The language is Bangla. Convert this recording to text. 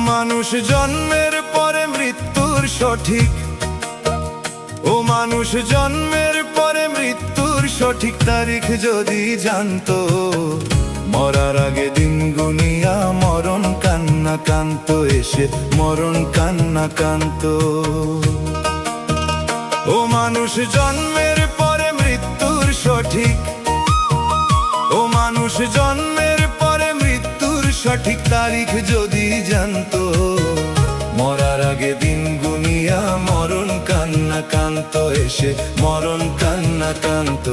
মানুষ জন্মের পরে মৃত্যুর সঠিক, ও মানুষ জন্মের পরে মৃত্যুর সঠিক তারিখ যদি জানতো, মরার আগে দিন গুনিয়া মরণ কান্না কান্ত এসে মরণ কান্না কান্ত। ও মানুষ জন্মের পরে মৃত্যুর সঠিক, ও মানুষ জন্মের পরে মৃত্যুর সঠিক তারিখ যদি জানতো, মরার আগে দিন গুনিয়া মরণ কান্না কান্ত এসে মরণ কান্না কান্ত।